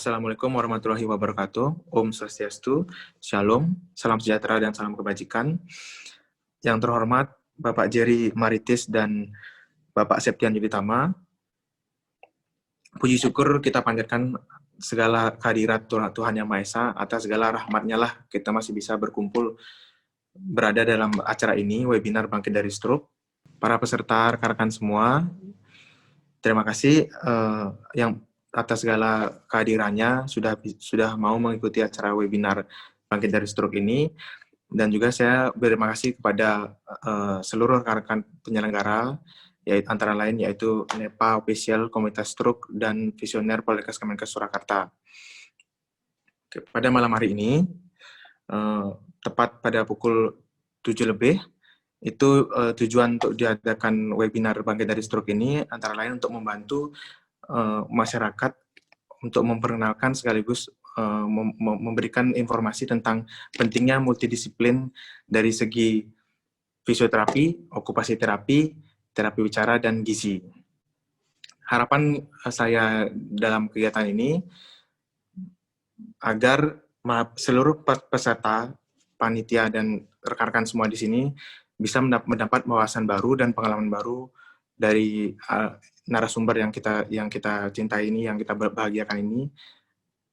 Assalamualaikum warahmatullahi wabarakatuh. Om Swastiastu, Shalom, salam sejahtera dan salam kebajikan. Yang terhormat Bapak Jerry Maritis dan Bapak Septian Yuditama, puji syukur kita panjatkan segala kehadirat Tuhan Yang Maha Esa, atas segala rahmat-Nya lah kita masih bisa berkumpul berada dalam acara ini, webinar Bangkit dari Stroke. Para peserta, rekan-rekan semua, terima kasih yang atas segala kehadirannya sudah mau mengikuti acara webinar Bangkit dari Stroke ini, dan juga saya berterima kasih kepada seluruh rekan-rekan penyelenggara, yaitu antara lain yaitu NEPA Official, Komunitas Stroke, dan Visioner Poltekkes Kemenkes Surakarta. Pada malam hari ini, tepat pada pukul 7 lebih, itu tujuan untuk diadakan webinar Bangkit dari Stroke ini antara lain untuk membantu masyarakat untuk memperkenalkan sekaligus memberikan informasi tentang pentingnya multidisiplin dari segi fisioterapi, okupasi terapi, terapi bicara, dan gizi. Harapan saya dalam kegiatan ini agar seluruh peserta, panitia, dan rekan-rekan semua di sini bisa mendapat wawasan baru dan pengalaman baru dari narasumber yang kita cintai ini, yang kita bahagiakan ini,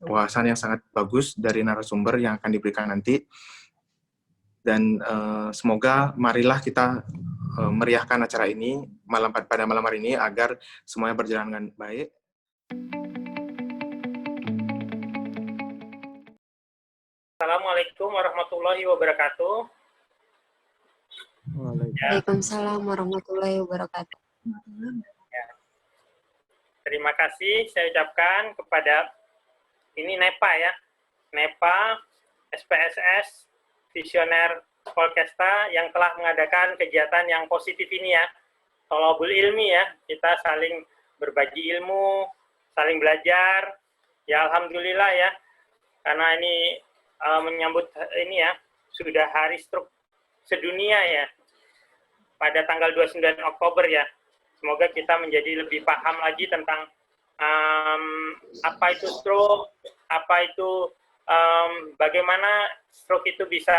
wawasan yang sangat bagus dari narasumber yang akan diberikan nanti. Dan semoga marilah kita meriahkan acara ini pada malam hari ini agar semuanya berjalan dengan baik. Assalamualaikum warahmatullahi wabarakatuh. Waalaikumsalam warahmatullahi wabarakatuh. Ya. Terima kasih saya ucapkan kepada ini NEPA ya, NEPA, SPSS, Visioner Polkesta yang telah mengadakan kegiatan yang positif ini ya, tolabul ilmi ya, kita saling berbagi ilmu, saling belajar, ya alhamdulillah ya, karena ini menyambut ini ya, sudah Hari Stroke Sedunia ya, pada tanggal 29 Oktober ya. Semoga kita menjadi lebih paham lagi tentang apa itu stroke, apa itu bagaimana stroke itu bisa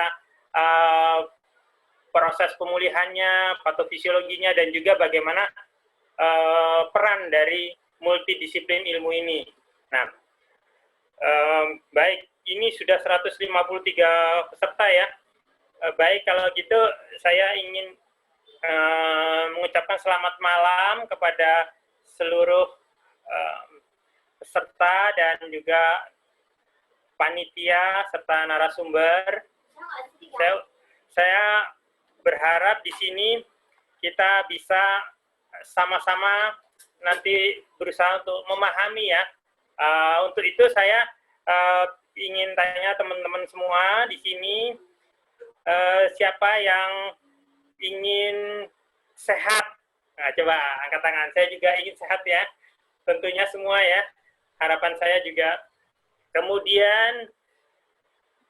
proses pemulihannya, patofisiologinya, dan juga bagaimana peran dari multidisiplin ilmu ini. Nah, baik, ini sudah 153 peserta ya. Baik, kalau gitu saya ingin mengucapkan selamat malam kepada seluruh peserta dan juga panitia serta narasumber. Saya berharap di sini kita bisa sama-sama nanti berusaha untuk memahami ya. Untuk itu saya ingin tanya teman-teman semua di sini, siapa yang ingin sehat? Nah, coba angkat tangan. Saya juga ingin sehat ya. Tentunya semua ya. Harapan saya juga. Kemudian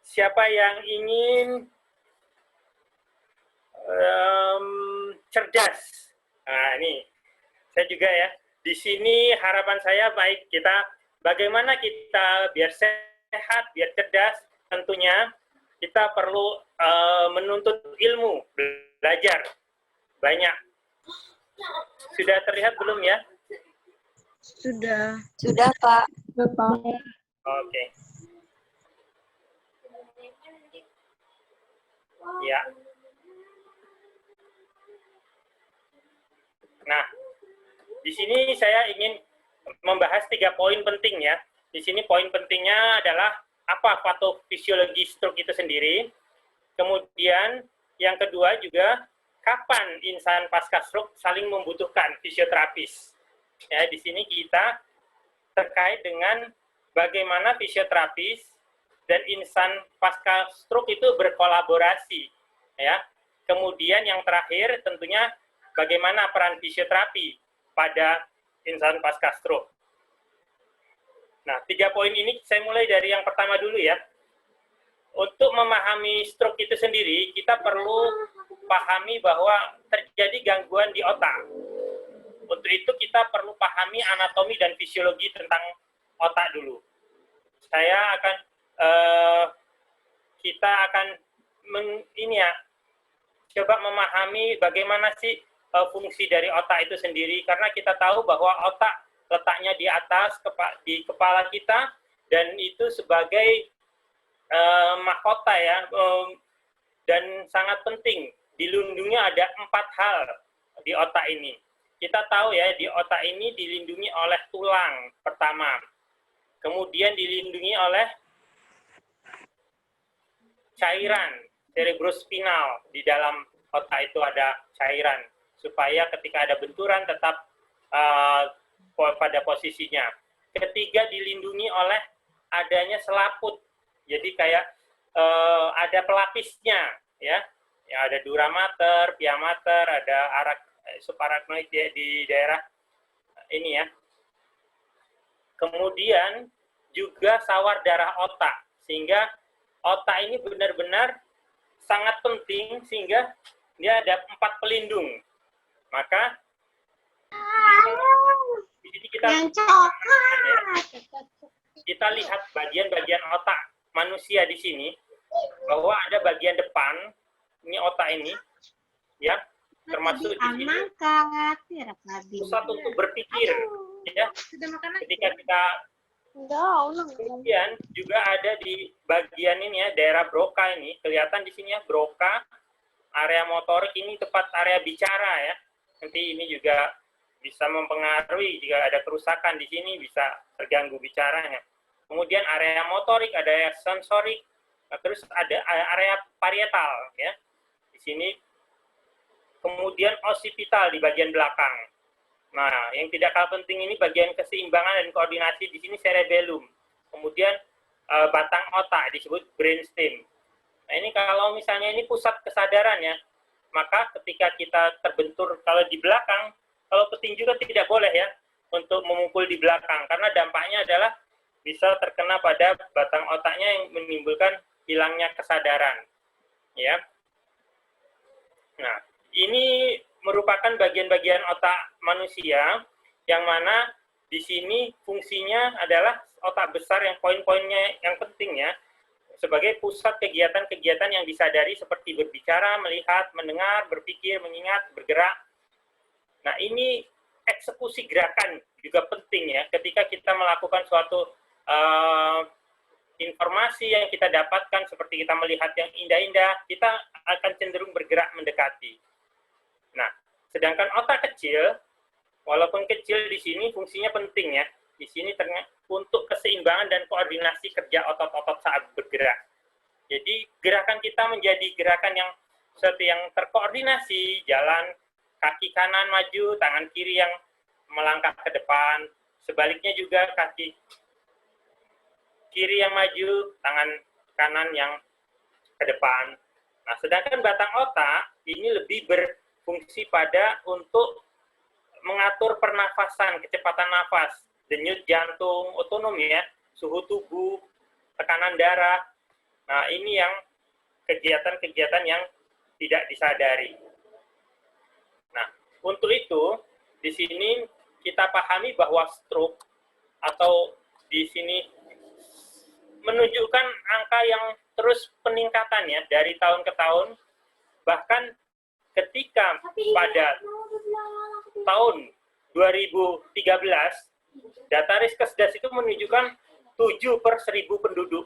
siapa yang ingin cerdas? Nah, ini saya juga ya. Di sini harapan saya baik kita, bagaimana kita biar sehat, biar cerdas. Tentunya kita perlu menuntut ilmu, belajar banyak. Sudah terlihat belum ya? Sudah. Sudah, Pak. Oke. Ya. Nah, di sini saya ingin membahas 3 poin penting ya. Di sini poin pentingnya adalah apa patofisiologi stroke itu sendiri. Kemudian yang kedua juga kapan insan pasca stroke saling membutuhkan fisioterapis. Ya, di sini kita terkait dengan bagaimana fisioterapis dan insan pasca stroke itu berkolaborasi. Ya. Kemudian yang terakhir tentunya bagaimana peran fisioterapi pada insan pasca stroke. Nah, 3 poin ini saya mulai dari yang pertama dulu ya. Untuk memahami stroke itu sendiri, kita perlu pahami bahwa terjadi gangguan di otak. Untuk itu kita perlu pahami anatomi dan fisiologi tentang otak dulu. Kita akan coba memahami bagaimana sih fungsi dari otak itu sendiri, karena kita tahu bahwa otak letaknya di atas di kepala kita, dan itu sebagai mahkota ya, dan sangat penting. Dilindungi ada 4 hal di otak ini. Kita tahu ya, di otak ini dilindungi oleh tulang pertama, kemudian dilindungi oleh cairan cerebrospinal. Di dalam otak itu ada cairan supaya ketika ada benturan tetap pada posisinya. Ketiga, dilindungi oleh adanya selaput. Jadi kayak ada pelapisnya ya. Ya, ada dura mater, pia mater, ada subarachnoid di daerah ini ya. Kemudian juga sawar darah otak, sehingga otak ini benar-benar sangat penting, sehingga dia ada 4 pelindung. Maka di sini kita lihat bagian-bagian otak manusia di sini, bahwa ada bagian depan ini otak ini ya, termasuk di sini pusat untuk berpikir ya. Ketika kita kemudian juga ada di bagian ini ya, daerah Broca ini kelihatan di sini ya, Broca, area motorik ini tepat area bicara ya. Nanti ini juga bisa mempengaruhi jika ada kerusakan di sini, bisa terganggu bicaranya. Kemudian area motorik, ada area sensorik, terus ada area parietal ya. Di sini kemudian occipital di bagian belakang. Nah, yang tidak kalah penting ini bagian keseimbangan dan koordinasi, di sini cerebellum. Kemudian batang otak disebut brainstem. Nah, ini kalau misalnya ini pusat kesadaran ya, maka ketika kita terbentur kalau di belakang, kalau petinju kan tidak boleh ya untuk memukul di belakang, karena dampaknya adalah bisa terkena pada batang otaknya yang menimbulkan hilangnya kesadaran. Ya. Nah, ini merupakan bagian-bagian otak manusia yang mana di sini fungsinya adalah otak besar yang poin-poinnya yang penting ya, sebagai pusat kegiatan-kegiatan yang disadari seperti berbicara, melihat, mendengar, berpikir, mengingat, bergerak. Nah, ini eksekusi gerakan juga penting ya, ketika kita melakukan suatu informasi yang kita dapatkan, seperti kita melihat yang indah-indah, kita akan cenderung bergerak mendekati. Nah, sedangkan otak kecil, walaupun kecil di sini fungsinya penting ya, di sini untuk keseimbangan dan koordinasi kerja otot-otot saat bergerak. Jadi gerakan kita menjadi gerakan yang seperti yang terkoordinasi, jalan kaki kanan maju, tangan kiri yang melangkah ke depan, sebaliknya juga kaki kiri yang maju, tangan kanan yang ke depan. Nah, sedangkan batang otak ini lebih berfungsi pada untuk mengatur pernafasan, kecepatan nafas, denyut jantung, otonom ya, suhu tubuh, tekanan darah. Nah, ini yang kegiatan-kegiatan yang tidak disadari. Nah, untuk itu, di sini kita pahami bahwa stroke atau di sini menunjukkan angka yang terus peningkatan ya dari tahun ke tahun, bahkan ketika pada tahun 2013 Data Riskesdas itu menunjukkan 7/1000 penduduk.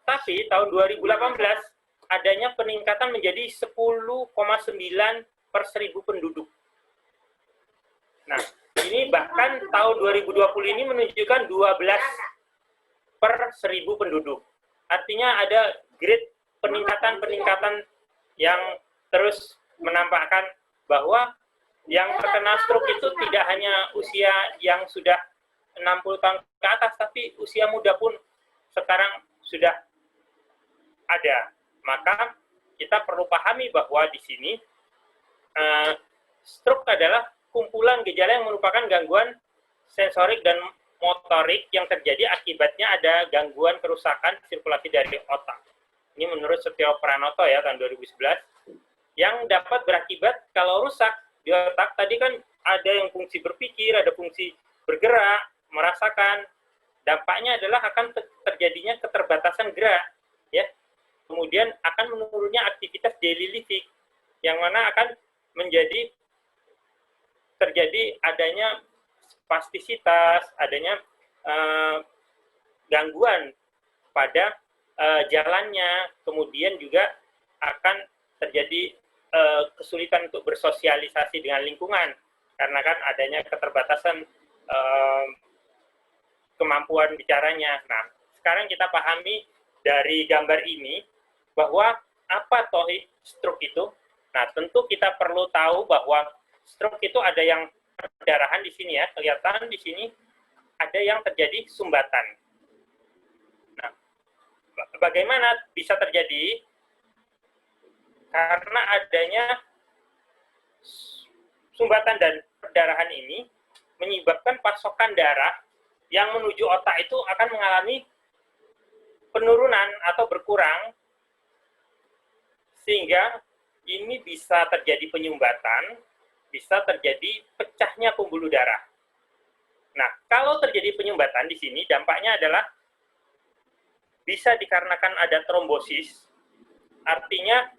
Tapi tahun 2018 adanya peningkatan menjadi 10,9/1000 penduduk. Nah, ini bahkan tahun 2020 ini menunjukkan 12/1000 penduduk. Artinya ada grade peningkatan yang terus menampakkan bahwa yang terkena stroke itu tidak hanya usia yang sudah 60 tahun ke atas, tapi usia muda pun sekarang sudah ada. Maka kita perlu pahami bahwa di sini stroke adalah kumpulan gejala yang merupakan gangguan sensorik dan motorik yang terjadi akibatnya ada gangguan kerusakan sirkulasi dari otak. Ini menurut Setio Pranoto ya tahun 2011, yang dapat berakibat kalau rusak di otak. Tadi kan ada yang fungsi berpikir, ada fungsi bergerak, merasakan. Dampaknya adalah akan terjadinya keterbatasan gerak, ya. Kemudian akan menurunnya aktivitas daily living, yang mana akan terjadi adanya spastisitas, adanya gangguan pada jalannya, kemudian juga akan terjadi kesulitan untuk bersosialisasi dengan lingkungan, karena kan adanya keterbatasan kemampuan bicaranya. Nah, sekarang kita pahami dari gambar ini bahwa apa toh stroke itu. Nah, tentu kita perlu tahu bahwa stroke itu ada yang perdarahan di sini ya, kelihatan di sini ada yang terjadi sumbatan. Nah, bagaimana bisa terjadi? Karena adanya sumbatan dan perdarahan ini menyebabkan pasokan darah yang menuju otak itu akan mengalami penurunan atau berkurang, sehingga ini bisa terjadi penyumbatan, bisa terjadi pecahnya pembuluh darah. Nah, kalau terjadi penyumbatan di sini, dampaknya adalah bisa dikarenakan ada trombosis, artinya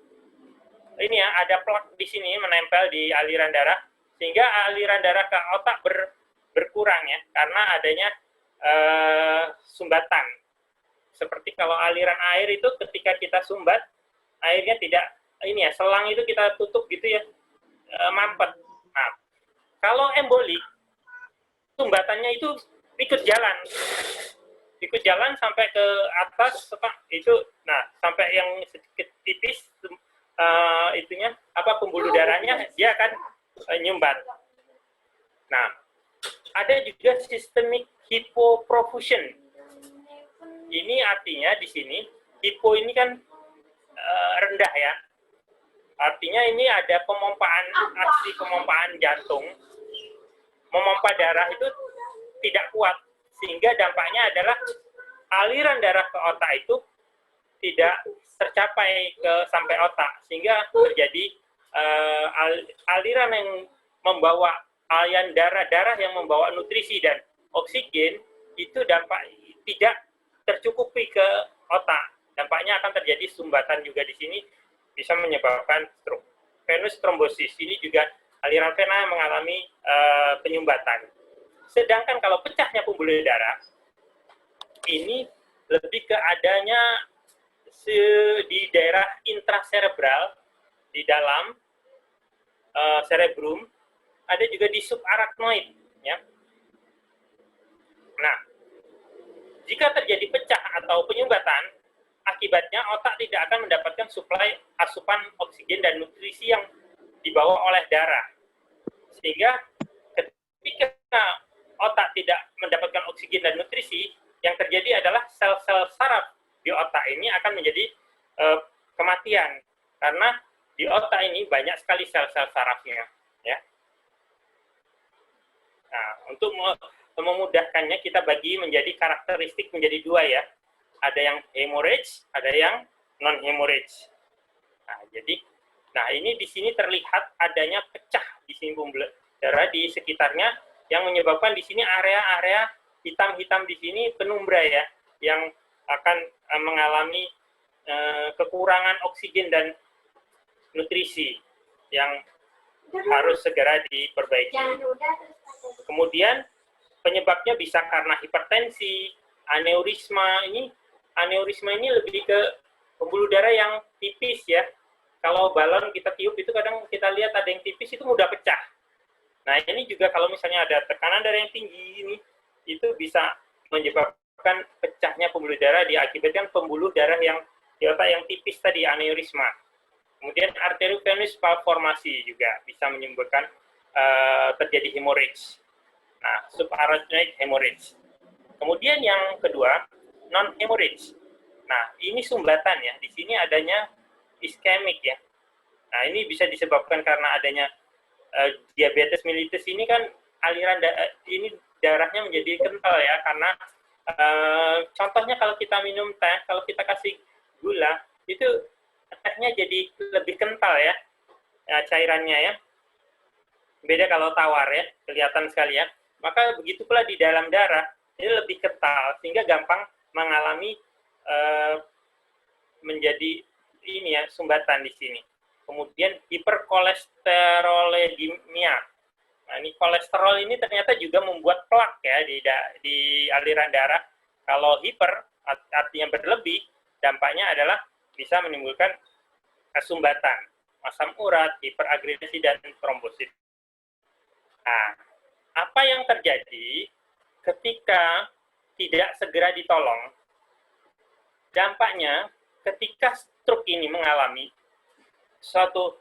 ini ya, ada plak di sini menempel di aliran darah, sehingga aliran darah ke otak berkurang ya, karena adanya sumbatan. Seperti kalau aliran air itu ketika kita sumbat, airnya tidak, ini ya, selang itu kita tutup gitu ya, mampet. Nah, kalau embolik, sumbatannya itu ikut jalan sampai ke atas, itu, nah, sampai yang sedikit tipis, itunya, pembuluh darahnya, dia akan nyumbat. Nah, ada juga systemic hypoperfusion. Ini artinya di sini, hipo ini kan rendah ya. Artinya ini ada aksi pemompaan jantung, memompa darah itu tidak kuat, sehingga dampaknya adalah aliran darah ke otak itu tidak tercapai sampai otak, sehingga terjadi aliran yang membawa aliran darah yang membawa nutrisi dan oksigen itu tidak tercukupi ke otak. Dampaknya akan terjadi sumbatan juga di sini, bisa menyebabkan stroke. Venous thrombosis ini juga aliran vena yang mengalami penyumbatan. Sedangkan kalau pecahnya pembuluh darah, ini lebih ke adanya di daerah intracerebral, di dalam cerebrum, ada juga di subarachnoid. Ya. Nah, jika terjadi pecah atau penyumbatan, akibatnya otak tidak akan mendapatkan suplai asupan oksigen dan nutrisi yang dibawa oleh darah. Sehingga ketika otak tidak mendapatkan oksigen dan nutrisi, yang terjadi adalah sel-sel saraf di otak ini akan menjadi kematian. Karena di otak ini banyak sekali sel-sel sarafnya. Ya. Nah, untuk memudahkannya, kita bagi menjadi karakteristik menjadi dua ya. Ada yang hemorrhage, ada yang non-hemorrhage. Nah, ini di sini terlihat adanya pecah di sini pembuluh darah di sekitarnya, yang menyebabkan di sini area-area hitam-hitam di sini penumbra ya, yang akan mengalami kekurangan oksigen dan nutrisi yang harus segera diperbaiki. Kemudian penyebabnya bisa karena hipertensi, aneurisma. Aneurisma ini lebih ke pembuluh darah yang tipis ya. Kalau balon kita tiup itu kadang kita lihat ada yang tipis itu mudah pecah. Nah, ini juga kalau misalnya ada tekanan darah yang tinggi ini, itu bisa menyebabkan pecahnya pembuluh darah diakibatkan pembuluh darah yang di otak yang tipis tadi, aneurisma. Kemudian arteriovenous malformasi juga bisa menyebabkan terjadi hemorrhage. Nah, subarachnoid hemorrhage. Kemudian yang kedua, non-hemorrhage. Nah, ini sumbatan ya. Di sini adanya iskemik ya. Nah, ini bisa disebabkan karena adanya diabetes mellitus ini kan aliran ini darahnya menjadi kental ya, karena contohnya kalau kita minum teh, kalau kita kasih gula, itu tehnya jadi lebih kental ya, cairannya ya. Beda kalau tawar ya, kelihatan sekali ya. Maka begitu pula di dalam darah, ini lebih kental, sehingga gampang mengalami menjadi ini ya, sumbatan di sini. Kemudian hiperkolesterolemia. Nah, ini kolesterol ini ternyata juga membuat plak ya di aliran darah. Kalau hiper artinya berlebih, dampaknya adalah bisa menimbulkan sumbatan, asam urat, hiperagregasi, dan trombosit. Nah, apa yang terjadi ketika tidak segera ditolong? Dampaknya ketika stroke ini mengalami suatu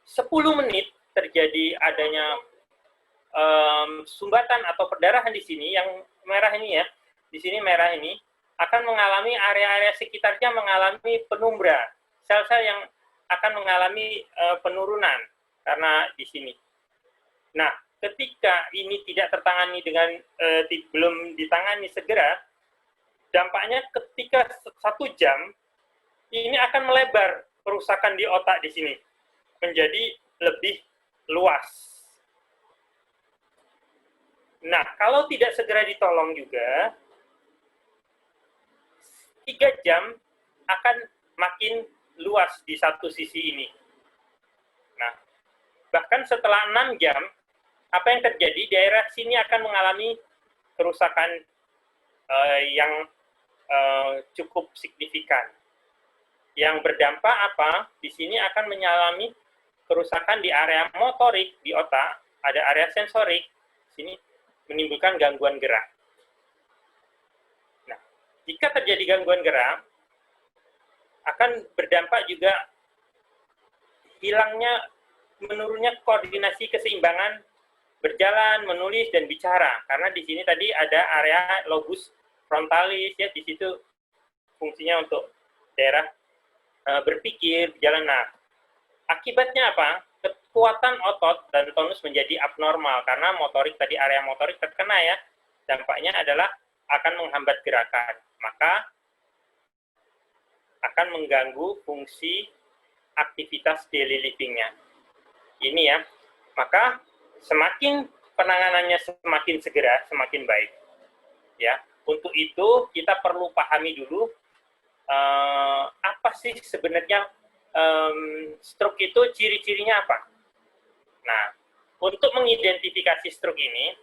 10 menit terjadi adanya sumbatan atau perdarahan di sini, yang merah ini ya, di sini merah ini, akan mengalami area-area sekitarnya mengalami penumbra, sel-sel yang akan mengalami penurunan karena di sini. Nah, ketika ini tidak tertangani dengan belum ditangani segera, dampaknya ketika 1 jam ini akan melebar kerusakan di otak di sini menjadi lebih luas. Nah, kalau tidak segera ditolong juga, 3 jam akan makin luas di satu sisi ini. Nah, bahkan setelah 6 jam, apa yang terjadi? Daerah sini akan mengalami kerusakan yang cukup signifikan. Yang berdampak apa? Di sini akan mengalami kerusakan di area motorik di otak, ada area sensorik, sini menimbulkan gangguan gerak. Nah, jika terjadi gangguan gerak, akan berdampak juga hilangnya, menurunnya koordinasi keseimbangan berjalan, menulis, dan bicara. Karena di sini tadi ada area lobus frontalis, ya, di situ fungsinya untuk daerah berpikir, berjalan. Nah, akibatnya apa? Kekuatan otot dan tonus menjadi abnormal karena motorik tadi, area motorik terkena ya. Dampaknya adalah akan menghambat gerakan. Maka akan mengganggu fungsi aktivitas daily living-nya. Ini ya. Maka semakin penanganannya semakin segera, semakin baik. Ya. Untuk itu kita perlu pahami dulu apa sih sebenarnya stroke itu, ciri-cirinya apa. Nah, untuk mengidentifikasi stroke ini,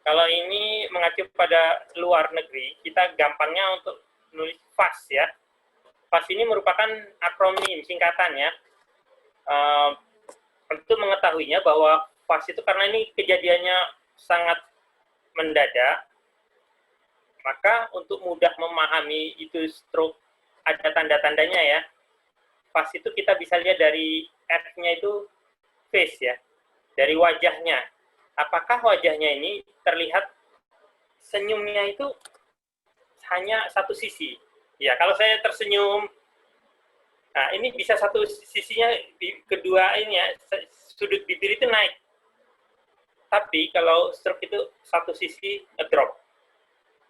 kalau ini mengacu pada luar negeri, kita gampangnya untuk menulis FAS ya. FAS ini merupakan akronim singkatan ya. Untuk mengetahuinya bahwa FAS itu karena ini kejadiannya sangat mendadak, maka untuk mudah memahami itu stroke, ada tanda-tandanya ya. FAS itu kita bisa lihat dari F-nya itu face ya, dari wajahnya. Apakah wajahnya ini terlihat senyumnya itu hanya satu sisi? Ya, kalau saya tersenyum, nah ini bisa satu sisinya, kedua ini ya, sudut bibir itu naik. Tapi kalau stroke itu satu sisi drop.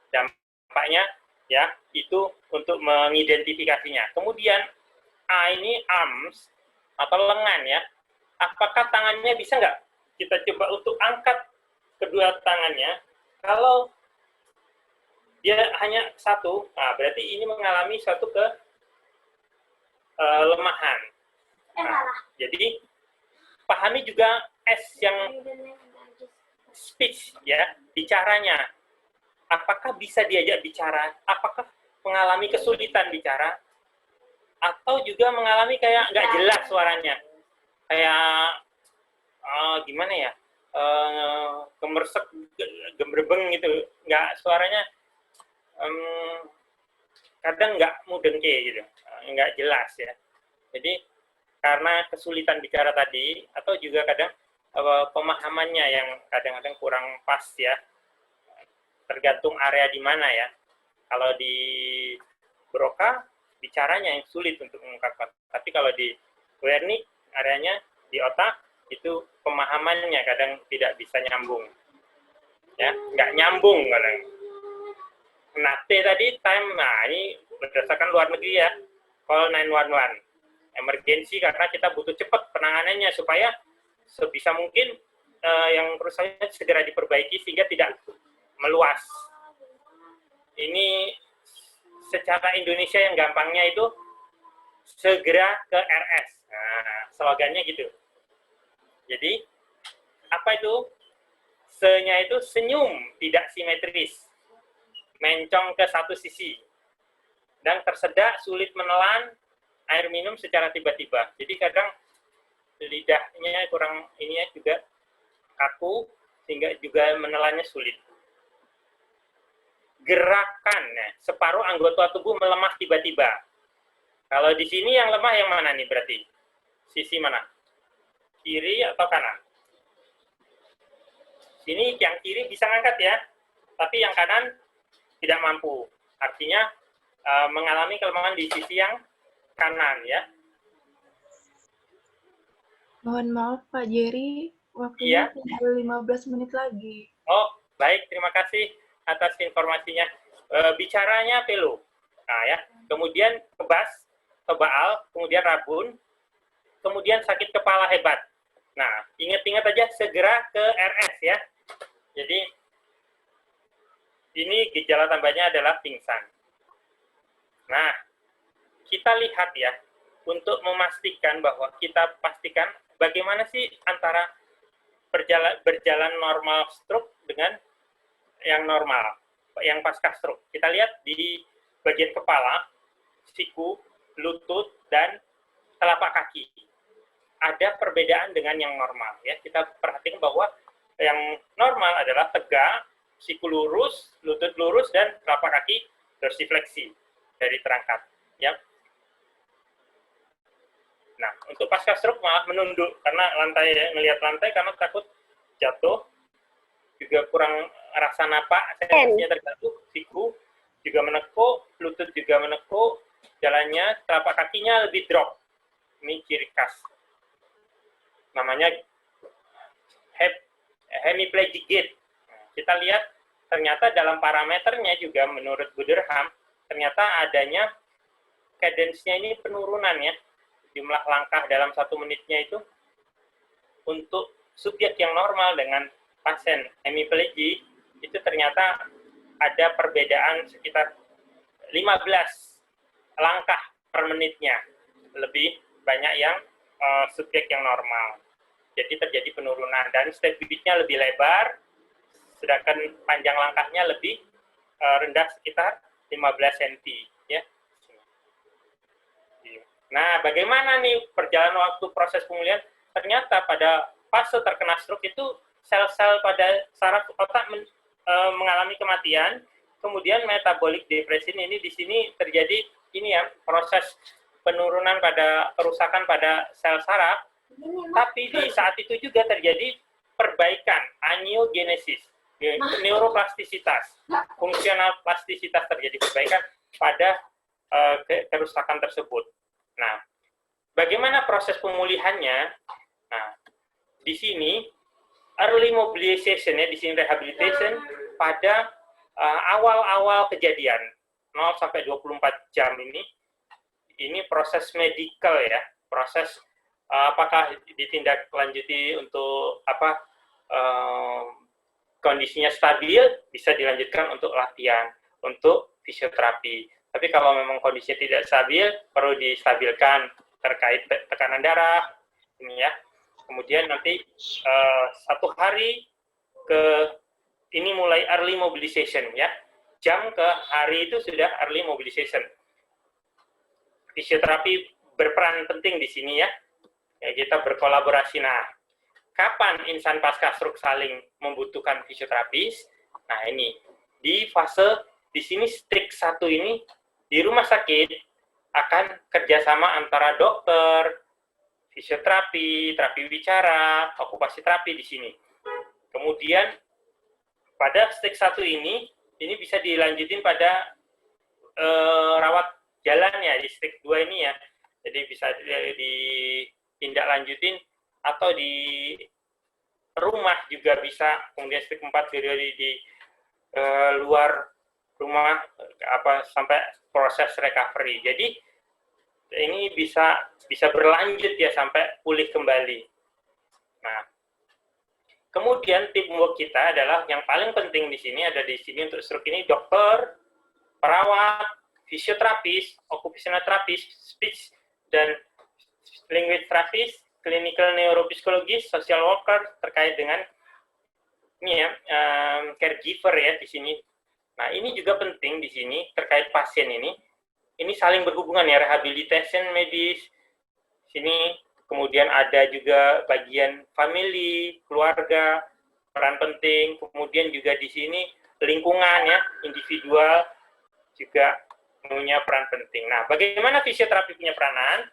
Dampaknya ya itu untuk mengidentifikasinya. Kemudian A ini arms atau lengan ya. Apakah tangannya bisa nggak kita coba untuk angkat kedua tangannya? Kalau dia hanya satu, nah berarti ini mengalami suatu kelemahan. Nah, jadi pahami juga S yang speech, ya, bicaranya. Apakah bisa diajak bicara? Apakah mengalami kesulitan bicara? Atau juga mengalami kayak nggak jelas suaranya? Kayak, gimana ya, gemersek, gemberbeng gitu. Nggak, suaranya kadang nggak mudeng gitu, nggak jelas ya. Jadi, karena kesulitan bicara tadi, atau juga kadang pemahamannya yang kadang-kadang kurang pas ya, tergantung area di mana ya. Kalau di Broca, bicaranya yang sulit untuk mengungkapkan. Tapi kalau di Wernicke, areanya di otak, itu pemahamannya kadang tidak bisa nyambung. Ya, nggak nyambung kadang. Nah, T tadi, time, nah ini berdasarkan luar negeri ya, call 911. Emergency karena kita butuh cepat penanganannya supaya sebisa mungkin yang kerusakannya segera diperbaiki sehingga tidak meluas. Ini secara Indonesia yang gampangnya itu segera ke RS. Nah, slogannya gitu. Jadi, apa itu? Se-nya itu senyum, tidak simetris. Mencong ke satu sisi. Dan tersedak, sulit menelan air minum secara tiba-tiba. Jadi kadang lidahnya kurang, ininya juga kaku, sehingga juga menelannya sulit. Gerakan, ya, separuh anggota tubuh melemah tiba-tiba. Kalau di sini yang lemah yang mana nih berarti? Sisi mana? Kiri atau kanan? Sini yang kiri bisa ngangkat ya, tapi yang kanan tidak mampu. Artinya mengalami kelemahan di sisi yang kanan ya. Mohon maaf Pak Jerry, waktunya tinggal 15 menit lagi. Oh, baik, terima kasih atas informasinya. Bicaranya pelu. Nah ya, kemudian kebas, kebaal, kemudian rabun, kemudian sakit kepala hebat. Nah, ingat-ingat aja segera ke RS ya. Jadi ini gejala tambahnya adalah pingsan. Nah, kita lihat ya, untuk memastikan bahwa kita pastikan bagaimana sih antara berjalan normal stroke dengan yang normal, yang pasca stroke. Kita lihat di bagian kepala, siku, lutut, dan telapak kaki. Ada perbedaan dengan yang normal. Ya, kita perhatikan bahwa yang normal adalah tegak, siku lurus, lutut lurus, dan telapak kaki dorsifleksi dari terangkat. Ya. Nah, untuk pasca stroke malah menunduk karena melihat lantai karena takut jatuh, juga kurang rasa napak, sensasinya terganggu, siku juga menekuk, lutut juga menekuk, jalannya, telapak kakinya lebih drop. Ini ciri khas. Namanya hemiplegic gait. Kita lihat ternyata dalam parameternya juga menurut Buderham ternyata adanya cadence-nya ini penurunan ya, jumlah langkah dalam 1 menitnya itu untuk subjek yang normal dengan pasien hemiplegic itu ternyata ada perbedaan sekitar 15 langkah per menitnya, lebih banyak yang subjek yang normal. Jadi terjadi penurunan dan step beat-nya lebih lebar, sedangkan panjang langkahnya lebih rendah sekitar 15 cm. Ya. Nah, bagaimana nih perjalanan waktu proses pemulihan? Ternyata pada fase terkena stroke itu sel-sel pada saraf otak mengalami kematian, kemudian metabolic depression ini di sini terjadi ini ya, proses penurunan pada kerusakan pada sel saraf. Tapi di saat itu juga terjadi perbaikan, angiogenesis, neuroplastisitas, fungsional plastisitas terjadi perbaikan pada kerusakan tersebut. Nah, bagaimana proses pemulihannya? Nah, di sini early mobilization ya, di sini rehabilitation pada awal-awal kejadian 0 sampai 24 jam ini proses medikal ya, proses apakah ditindaklanjuti untuk kondisinya stabil, bisa dilanjutkan untuk latihan, untuk fisioterapi. Tapi kalau memang kondisinya tidak stabil, perlu distabilkan terkait tekanan darah, ini ya. Kemudian nanti 1 hari ke ini mulai early mobilization ya. Jam ke hari itu sudah early mobilization. Fisioterapi berperan penting di sini ya. Kita berkolaborasi. Nah, kapan insan pasca stroke saling membutuhkan fisioterapis? Nah, ini di fase di sini strik 1 ini di rumah sakit akan kerjasama antara dokter, fisioterapi, terapi bicara, okupasi terapi di sini. Kemudian pada strik 1 ini bisa dilanjutin pada rawat jalan ya di strik 2 ini ya. Jadi bisa ditindaklanjutin atau di rumah juga bisa. Kemudian strik 4 di luar rumah sampai proses recovery. Jadi ini bisa berlanjut ya sampai pulih kembali. Nah, kemudian teamwork kita adalah yang paling penting di sini untuk stroke ini dokter, perawat, fisioterapis, occupational therapist, speech dan language therapist, clinical neuropsikologis, social worker terkait dengan ini ya caregiver ya di sini. Nah, ini juga penting di sini terkait pasien ini. Ini saling berhubungan ya, rehabilitation medis. Sini kemudian ada juga bagian family, keluarga, peran penting. Kemudian juga di sini lingkungan ya, individual juga punya peran penting. Nah, bagaimana fisioterapi punya peranan?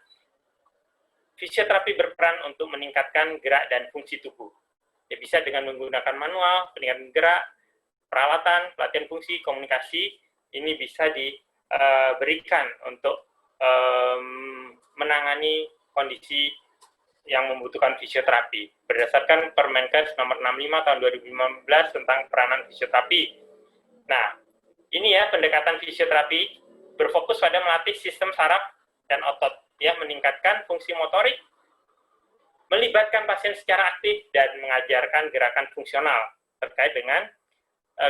Fisioterapi berperan untuk meningkatkan gerak dan fungsi tubuh. Ya, bisa dengan menggunakan manual, peningkatan gerak, perawatan, pelatihan fungsi, komunikasi, ini bisa diberikan untuk menangani kondisi yang membutuhkan fisioterapi. Berdasarkan Permenkes nomor 65 tahun 2015 tentang peranan fisioterapi. Nah, ini ya pendekatan fisioterapi berfokus pada melatih sistem saraf dan otot, ya meningkatkan fungsi motorik, melibatkan pasien secara aktif dan mengajarkan gerakan fungsional. Terkait dengan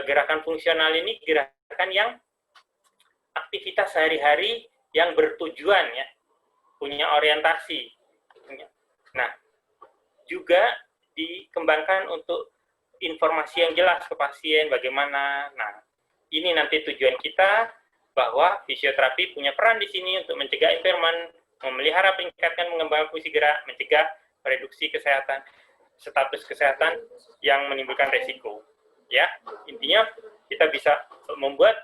gerakan fungsional ini gerakan yang aktivitas sehari-hari yang bertujuan ya, punya orientasi. Nah, juga dikembangkan untuk informasi yang jelas ke pasien bagaimana. Nah, ini nanti tujuan kita bahwa fisioterapi punya peran di sini untuk mencegah impairment, memelihara, meningkatkan, mengembangkan fungsi gerak, mencegah, mereduksi status kesehatan yang menimbulkan resiko. Ya, intinya kita bisa membuat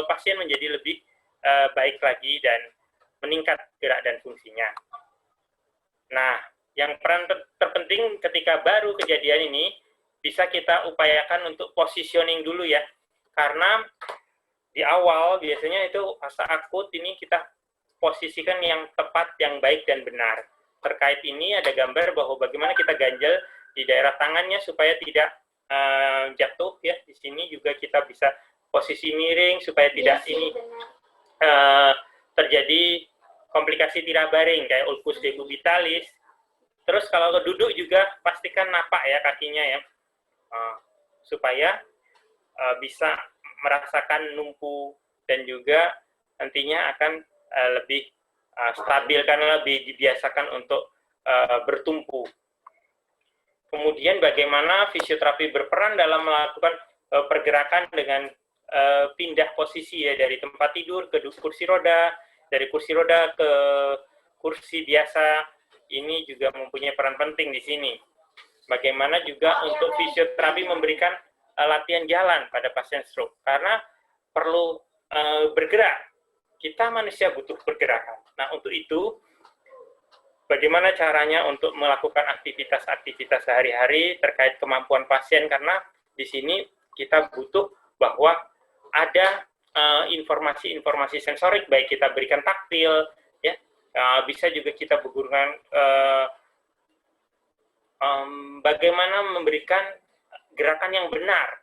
pasien menjadi lebih baik lagi dan meningkat gerak dan fungsinya. Nah, yang peran terpenting ketika baru kejadian ini bisa kita upayakan untuk positioning dulu ya, karena di awal biasanya itu fase akut ini kita posisikan yang tepat, yang baik dan benar. Terkait ini ada gambar bahwa bagaimana kita ganjel di daerah tangannya supaya tidak jatuh ya. Di sini juga kita bisa posisi miring supaya tidak terjadi komplikasi tidak baring kayak ulcus decubitalis. Terus kalau duduk juga pastikan napak ya kakinya ya, supaya bisa merasakan numpu dan juga nantinya akan lebih stabil karena lebih dibiasakan untuk bertumpu. Kemudian bagaimana fisioterapi berperan dalam melakukan pergerakan dengan pindah posisi ya, dari tempat tidur ke kursi roda, dari kursi roda ke kursi biasa, ini juga mempunyai peran penting di sini. Bagaimana juga untuk fisioterapi memberikan latihan jalan pada pasien stroke, karena perlu bergerak. Kita manusia butuh pergerakan. Nah, untuk itu, bagaimana caranya untuk melakukan aktivitas-aktivitas sehari-hari terkait kemampuan pasien, karena di sini kita butuh bahwa ada informasi-informasi sensorik, baik kita berikan taktil, ya, bisa juga kita bergurungan bagaimana memberikan gerakan yang benar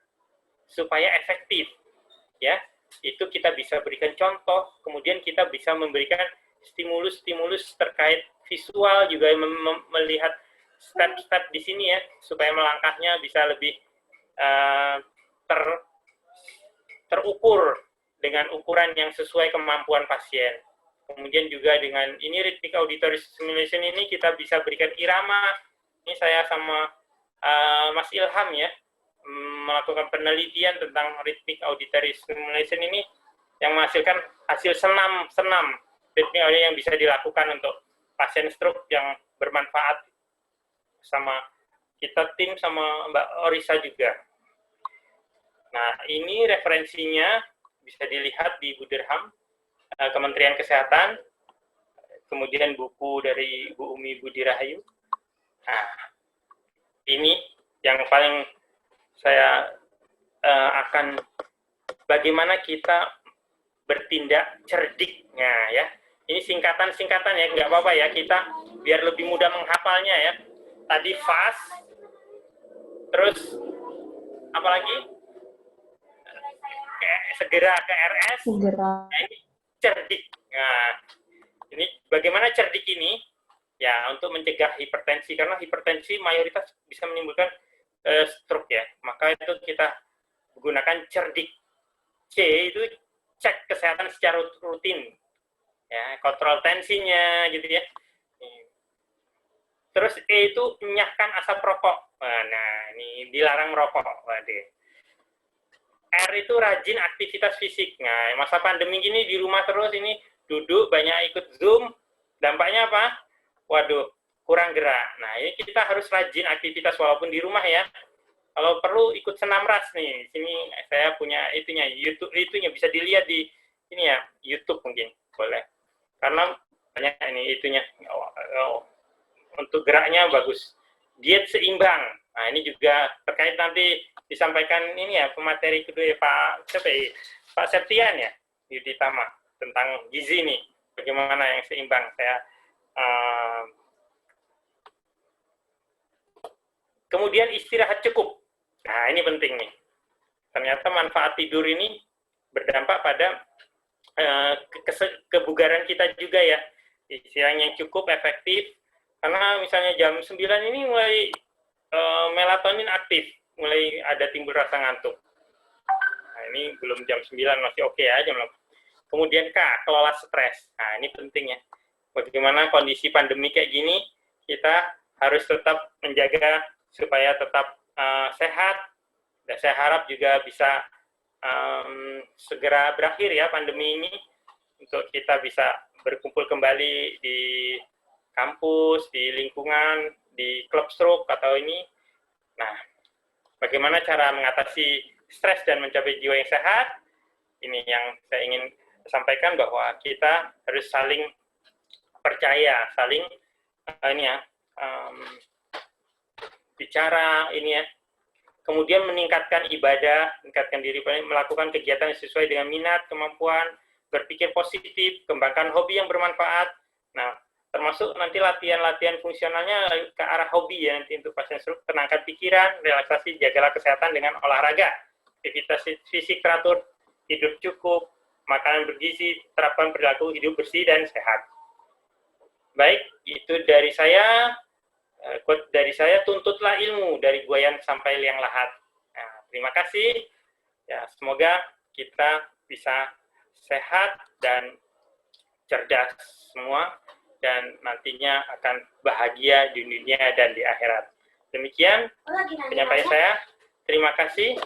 supaya efektif, ya. Itu kita bisa berikan contoh, kemudian kita bisa memberikan stimulus-stimulus terkait visual, juga melihat step-step di sini ya, supaya melangkahnya bisa lebih terukur dengan ukuran yang sesuai kemampuan pasien. Kemudian juga dengan ini rhythmic auditory stimulation ini kita bisa berikan irama. Ini saya sama Mas Ilham ya, melakukan penelitian tentang rhythmic auditory stimulation ini yang menghasilkan hasil senam rhythmic auditory yang bisa dilakukan untuk pasien stroke yang bermanfaat sama kita tim sama Mbak Orisa juga. Nah, ini referensinya bisa dilihat di Budirham, Kementerian Kesehatan, kemudian buku dari Bu Umi Budi Rahayu. Nah, ini yang paling saya akan bagaimana kita bertindak cerdik. Nah, ya. Ini singkatan-singkatan ya, nggak apa-apa ya, kita biar lebih mudah menghafalnya ya. Tadi fast, terus apalagi? Segera ke RS, Segera. nah, ini cerdik. Nah, ini bagaimana cerdik ini? Ya, untuk mencegah hipertensi, karena hipertensi mayoritas bisa menimbulkan stroke ya. Maka itu kita gunakan cerdik. C itu cek kesehatan secara rutin. Ya, kontrol tensinya gitu ya. Terus E itu enyahkan asap rokok. Nah, ini dilarang merokok. Waduh. R itu rajin aktivitas fisik. Nah, masa pandemi gini di rumah terus ini duduk, banyak ikut Zoom, dampaknya apa? Waduh, kurang gerak. Nah, ini kita harus rajin aktivitas walaupun di rumah ya. Kalau perlu ikut senam ras nih. Sini saya punya itunya, YouTube itunya bisa dilihat di ini ya, YouTube mungkin boleh. Karena banyak ini itunya. Untuk geraknya bagus. Diet seimbang. Nah, ini juga terkait nanti disampaikan ini ya, pemateri kedua ya, Pak Septian ya, Yuditama, tentang gizi nih, bagaimana yang seimbang. Saya kemudian istirahat cukup. Nah, ini penting nih. Ternyata manfaat tidur ini berdampak pada kebugaran kita juga ya. Istirahat yang cukup, efektif. Karena misalnya jam 9 ini mulai melatonin aktif, mulai ada timbul rasa ngantuk. Nah, ini belum jam 9, masih oke ya jam 8. Kemudian K, kelola stres. Nah, ini penting ya. Bagaimana kondisi pandemi kayak gini, kita harus tetap menjaga supaya tetap sehat. Dan saya harap juga bisa segera berakhir ya pandemi ini, untuk kita bisa berkumpul kembali di kampus, di lingkungan, di klub stroke atau ini. Nah, bagaimana cara mengatasi stres dan mencapai jiwa yang sehat? Ini yang saya ingin sampaikan, bahwa kita harus saling percaya, saling ini ya, bicara ini ya. Kemudian meningkatkan ibadah, meningkatkan diri, melakukan kegiatan yang sesuai dengan minat, kemampuan, berpikir positif, kembangkan hobi yang bermanfaat. Nah, termasuk nanti latihan-latihan fungsionalnya ke arah hobi ya, nanti untuk pasien stroke. Tenangkan pikiran, relaksasi, jagalah kesehatan dengan olahraga, aktivitas fisik teratur, hidup cukup, makanan bergizi, terapkan perilaku hidup bersih dan sehat. Baik, itu dari saya. Quote dari saya, tuntutlah ilmu dari buayan sampai liang lahat. Nah, terima kasih. Ya, semoga kita bisa sehat dan cerdas semua, dan nantinya akan bahagia di dunia dan di akhirat. Demikian penyampaian saya. Terima kasih.